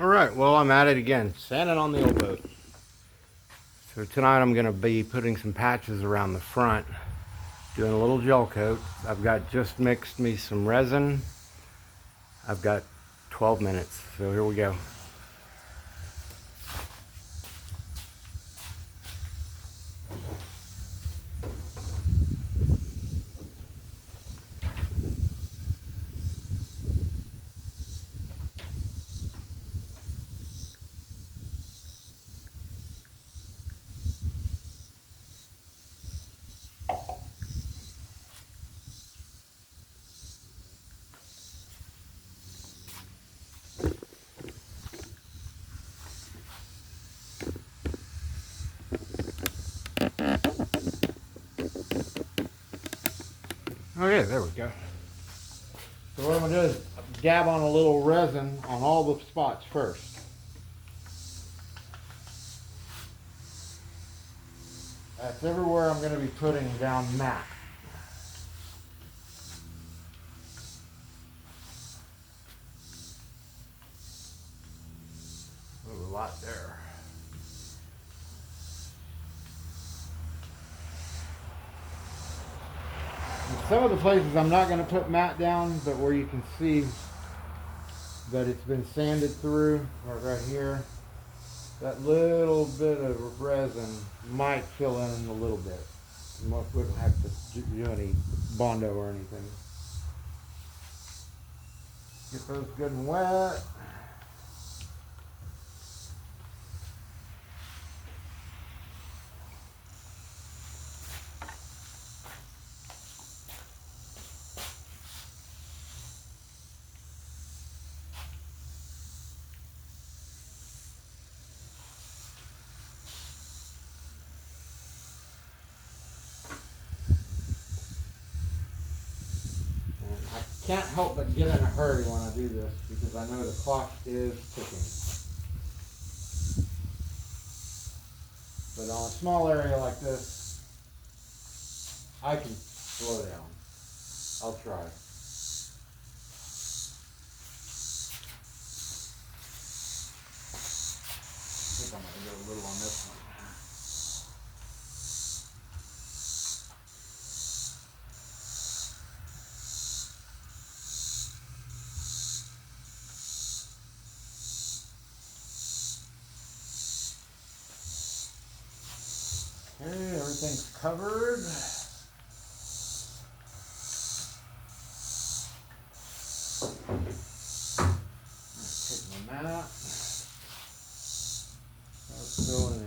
Alright, well I'm at it again, sanding on the old boat. So tonight I'm going to be putting some patches around the front, doing a little gel coat. I've got just mixed me some resin. I've got 12 minutes, so here we go. Okay, there we go. So what I'm going to do is dab on a little resin on all the spots first. That's everywhere I'm going to be putting down matte. There's a lot there. Some of the places I'm not going to put matte down, but where you can see that it's been sanded through, right here, that little bit of resin might fill in a little bit. You wouldn't have to do any Bondo or anything. Get those good and wet. I can't help but get in a hurry when I do this because I know the clock is ticking. But on a small area like this, I can slow down. I'll try. I think I'm going to go a little on this one. Okay, everything's covered. Take my mat. Start filling in.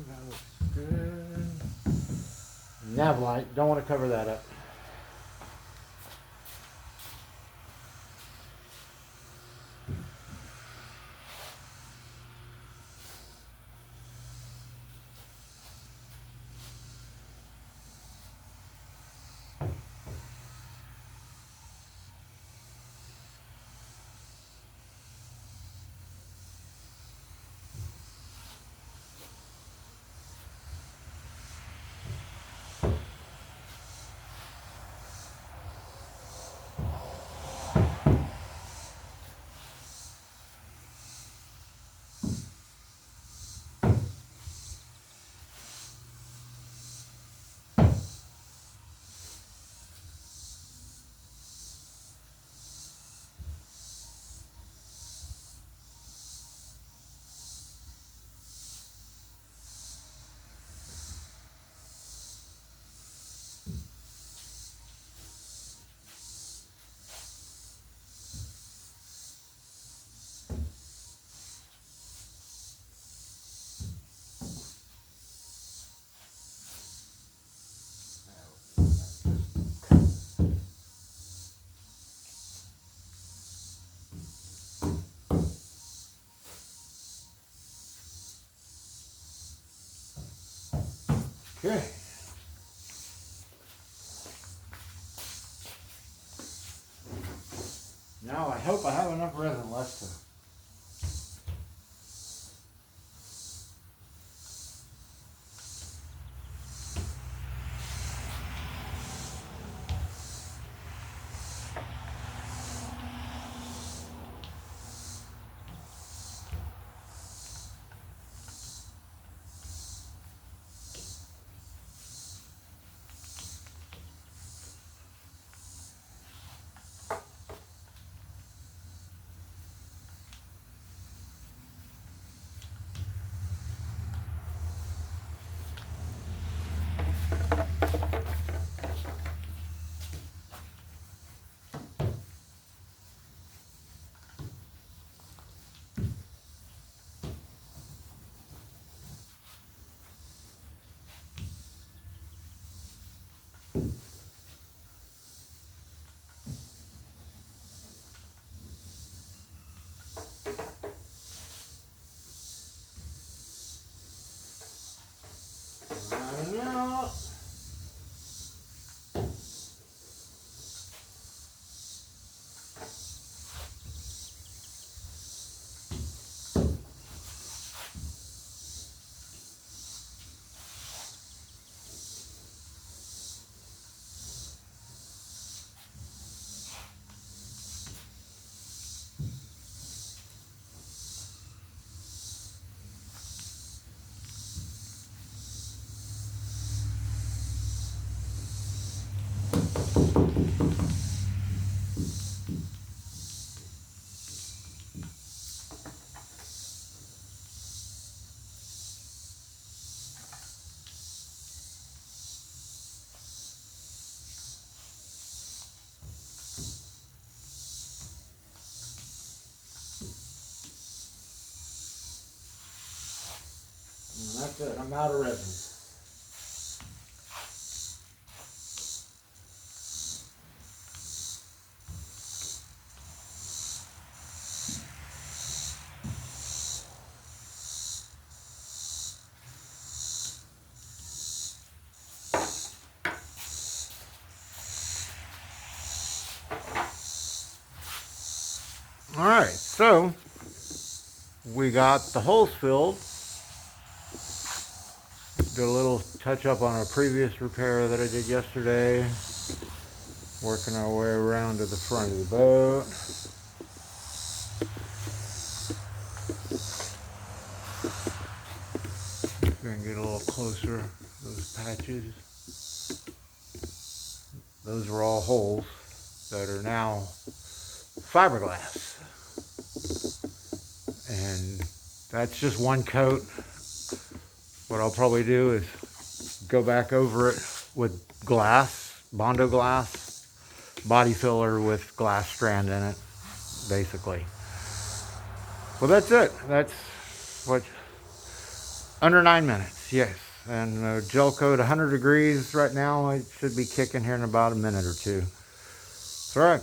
That looks good. Nav light, don't want to cover that up. Okay. Now I hope I have enough resin left to run out. And that's it. I'm out of resin. All right, so we got the holes filled. Did a little touch up on a previous repair that I did yesterday. Working our way around to the front of the boat. We're gonna get a little closer. Those patches. Those were all holes that are now fiberglass. And that's just one coat. What I'll probably do is go back over it with glass, Bondo glass, body filler with glass strand in it, basically. Well, that's it. That's what, under 9 minutes, yes. And gel coat 100 degrees right now. It should be kicking here in about a minute or two. All right.